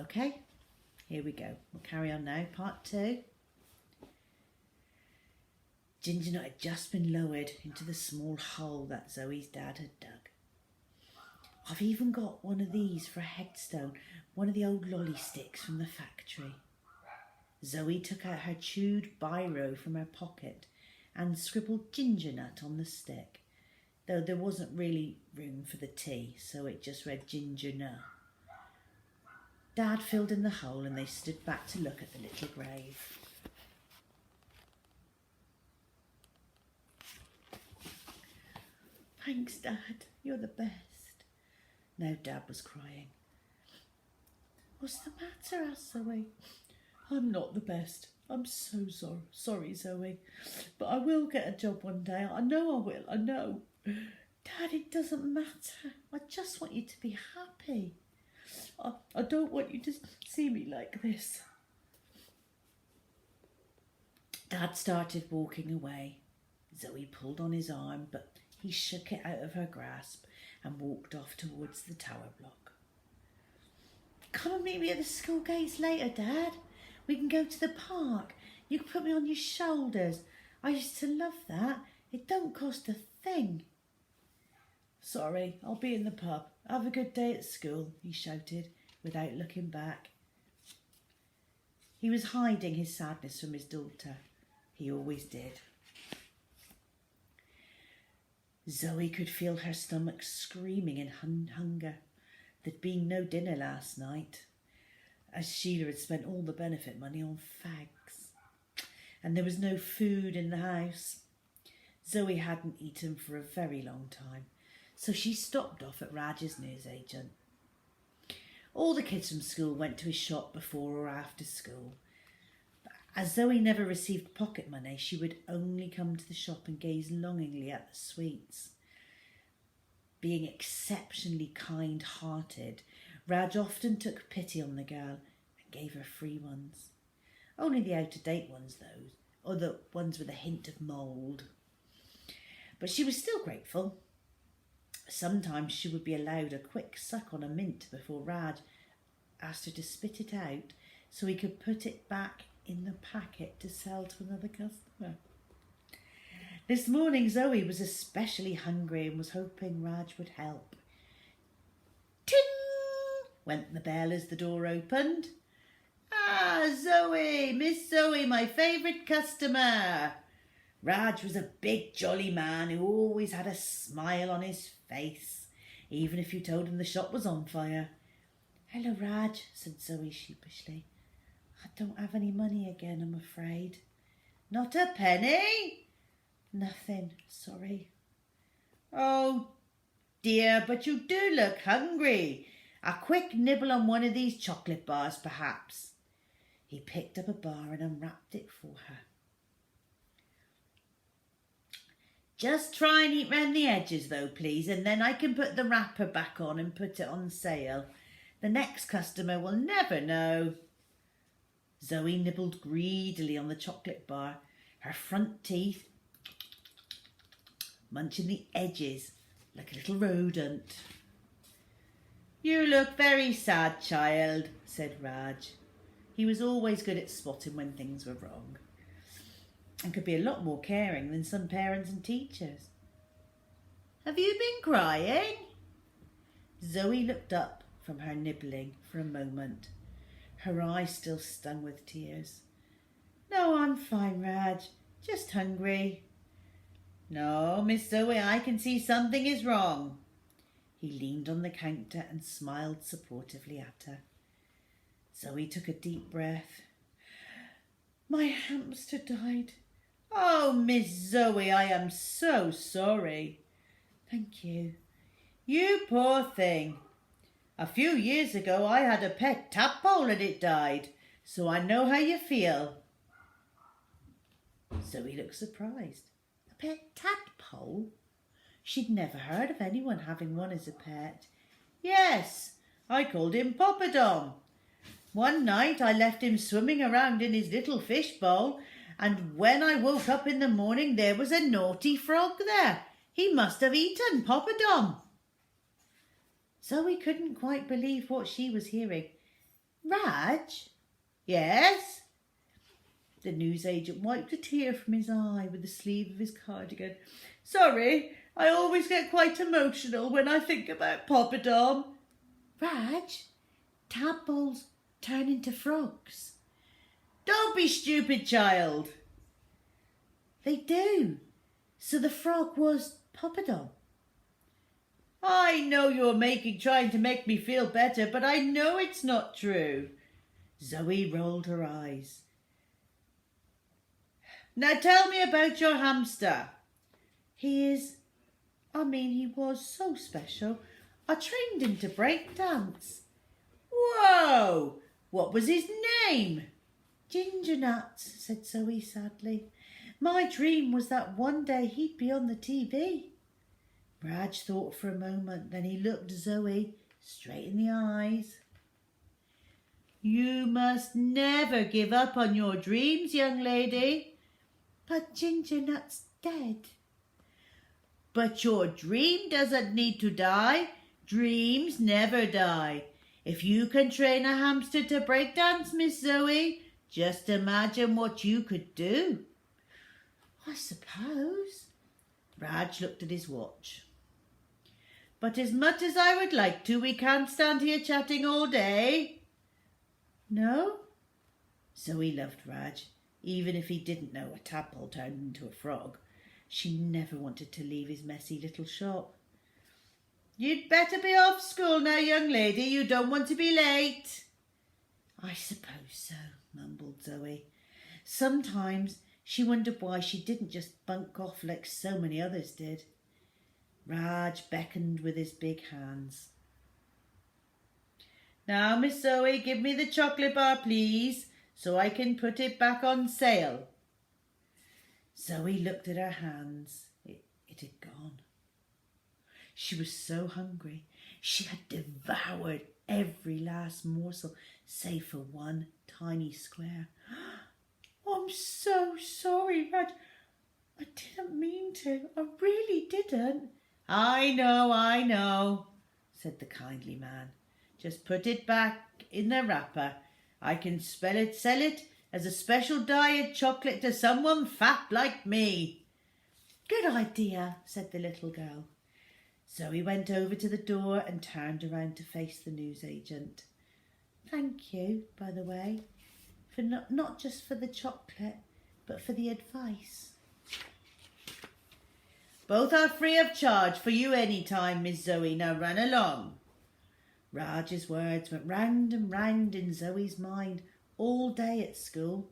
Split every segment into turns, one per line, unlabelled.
Okay, here we go. We'll carry on now. Part 2. Ginger Nut had just been lowered into the small hole that Zoe's dad had dug. I've even got one of these for a headstone, one of the old lolly sticks from the factory. Zoe took out her chewed biro from her pocket and scribbled Ginger Nut on the stick, though there wasn't really room for the T, so it just read Ginger Nut. Dad filled in the hole and they stood back to look at the little grave. Thanks, Dad. You're the best. Now Dad was crying. What's the matter, asked Zoe. I'm not the best. I'm so sorry, Zoe. But I will get a job one day. I know I will. I know. Dad, it doesn't matter. I just want you to be happy. I don't want you to see me like this. Dad started walking away. Zoe pulled on his arm, but he shook it out of her grasp and walked off towards the tower block. Come and meet me at the school gates later, Dad. We can go to the park. You can put me on your shoulders. I used to love that. It don't cost a thing. Sorry, I'll be in the pub. Have a good day at school, he shouted without looking back. He was hiding his sadness from his daughter. He always did. Zoe could feel her stomach screaming in hunger. There'd been no dinner last night, as Sheila had spent all the benefit money on fags. And there was no food in the house. Zoe hadn't eaten for a very long time, so she stopped off at Raj's newsagent. All the kids from school went to his shop before or after school. As Zoe never received pocket money, she would only come to the shop and gaze longingly at the sweets. Being exceptionally kind-hearted, Raj often took pity on the girl and gave her free ones. Only the out-of-date ones, though, or the ones with a hint of mould. But she was still grateful. Sometimes she would be allowed a quick suck on a mint before Raj asked her to spit it out so he could put it back in the packet to sell to another customer. This morning Zoe was especially hungry and was hoping Raj would help. Ting! Went the bell as the door opened. Ah, Zoe, Miss Zoe, my favourite customer. Raj was a big jolly man who always had a smile on his face, even if you told him the shop was on fire. Hello, Raj, said Zoe sheepishly. I don't have any money again, I'm afraid. Not a penny? Nothing, sorry. Oh dear, but you do look hungry. A quick nibble on one of these chocolate bars, perhaps. He picked up a bar and unwrapped it for her. Just try and eat round the edges though, please, and then I can put the wrapper back on and put it on sale. The next customer will never know. Zoe nibbled greedily on the chocolate bar, her front teeth munching the edges like a little rodent. You look very sad, child, said Raj. He was always good at spotting when things were wrong and could be a lot more caring than some parents and teachers. Have you been crying? Zoe looked up from her nibbling for a moment, her eyes still stung with tears. No, I'm fine, Raj. Just hungry. No, Miss Zoe, I can see something is wrong. He leaned on the counter and smiled supportively at her. Zoe took a deep breath. My hamster died. Oh, Miss Zoe, I am so sorry. Thank you. You poor thing. A few years ago I had a pet tadpole and it died, so I know how you feel. Zoe looked surprised. A pet tadpole? She'd never heard of anyone having one as a pet. Yes, I called him Poppadom. One night I left him swimming around in his little fish bowl, and when I woke up in the morning there was a naughty frog there. He must have eaten Poppadom. Zoe couldn't quite believe what she was hearing. Raj? Yes? The newsagent wiped a tear from his eye with the sleeve of his cardigan. Sorry, I always get quite emotional when I think about Poppadom. Raj, tadpoles turn into frogs. Don't be stupid, child. They do. So the frog was Poppadom. I know you're trying to make me feel better, but I know it's not true. Zoe rolled her eyes. Now tell me about your hamster. He was so special. I trained him to break dance. Whoa! What was his name? Ginger Nut, said Zoe sadly. My dream was that one day he'd be on the TV. Raj thought for a moment, then he looked Zoe straight in the eyes. You must never give up on your dreams, young lady. But Ginger Nut's dead. But your dream doesn't need to die. Dreams never die. If you can train a hamster to break dance, Miss Zoe, just imagine what you could do. I suppose. Raj looked at his watch. But as much as I would like to, we can't stand here chatting all day. No? Zoe loved Raj, even if he didn't know a tadpole turned into a frog. She never wanted to leave his messy little shop. You'd better be off school now, young lady. You don't want to be late. I suppose so, mumbled Zoe. Sometimes she wondered why she didn't just bunk off like so many others did. Raj beckoned with his big hands. Now, Miss Zoe, give me the chocolate bar, please, so I can put it back on sale. Zoe looked at her hands. It had gone. She was so hungry. She had devoured every last morsel, save for one tiny square. Oh, I'm so sorry, Raj. I didn't mean to. I really didn't. I know, said the kindly man. Just put it back in the wrapper. I can sell it as a special diet chocolate to someone fat like me. Good idea, said the little girl. Zoe went over to the door and turned around to face the newsagent. Thank you, by the way, for not just for the chocolate, but for the advice. Both are free of charge for you any time, Miss Zoe. Now run along. Raj's words went round and round in Zoe's mind all day at school,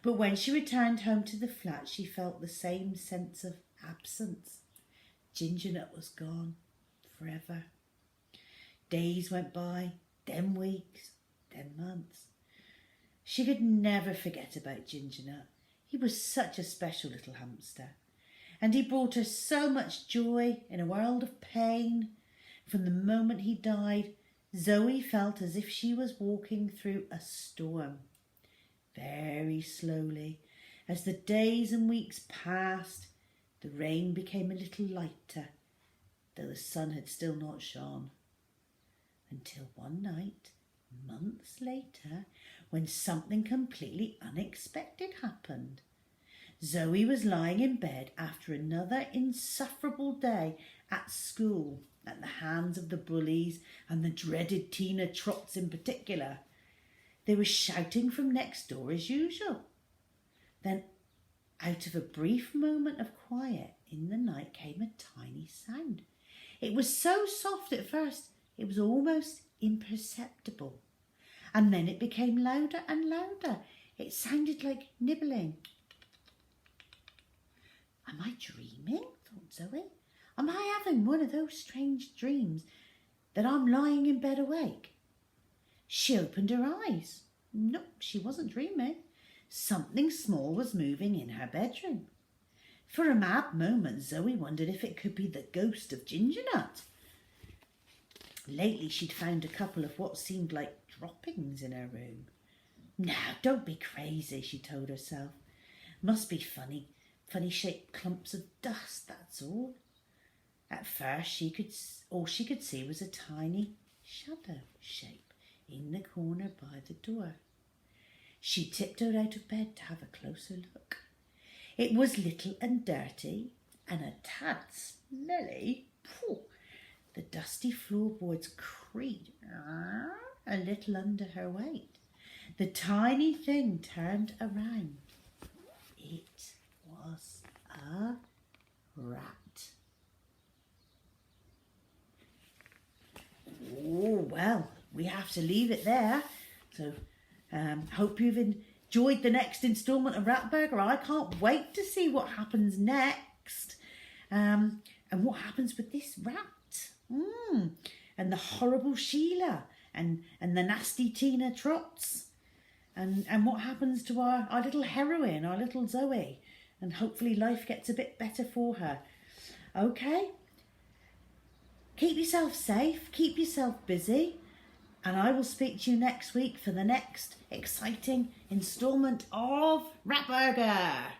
but when she returned home to the flat, she felt the same sense of absence. Ginger Nut was gone forever. Days went by, then weeks, then months. She could never forget about Ginger Nut. He was such a special little hamster, and he brought her so much joy in a world of pain. From the moment he died, Zoe felt as if she was walking through a storm. Very slowly, as the days and weeks passed, the rain became a little lighter, though the sun had still not shone. Until one night, months later, when something completely unexpected happened. Zoe was lying in bed after another insufferable day at school, at the hands of the bullies and the dreaded Tina Trots in particular. They were shouting from next door as usual. Then, out of a brief moment of quiet in the night came a tiny sound. It was so soft at first, it was almost imperceptible. And then it became louder and louder. It sounded like nibbling. Am I dreaming? Thought Zoe. Am I having one of those strange dreams that I'm lying in bed awake? She opened her eyes. No, she wasn't dreaming. Something small was moving in her bedroom. For a mad moment, Zoe wondered if it could be the ghost of Ginger Nut. Lately, she'd found a couple of what seemed like droppings in her room. Now, don't be crazy, she told herself. Must be funny shaped clumps of dust, that's all. At first, all she could see was a tiny shadow shape in the corner by the door. She tiptoed out of bed to have a closer look. It was little and dirty and a tad smelly. Phew. The dusty floorboards creaked a little under her weight. The tiny thing turned around. It was a rat. Oh, well, we have to leave it there. So, hope you've enjoyed the next instalment of Ratburger. I can't wait to see what happens next. And what happens with this rat. And the horrible Sheila. And the nasty Tina Trots. And what happens to our little heroine, our little Zoe. And hopefully life gets a bit better for her. Okay? Keep yourself safe. Keep yourself busy. And I will speak to you next week for the next exciting instalment of Ratburger.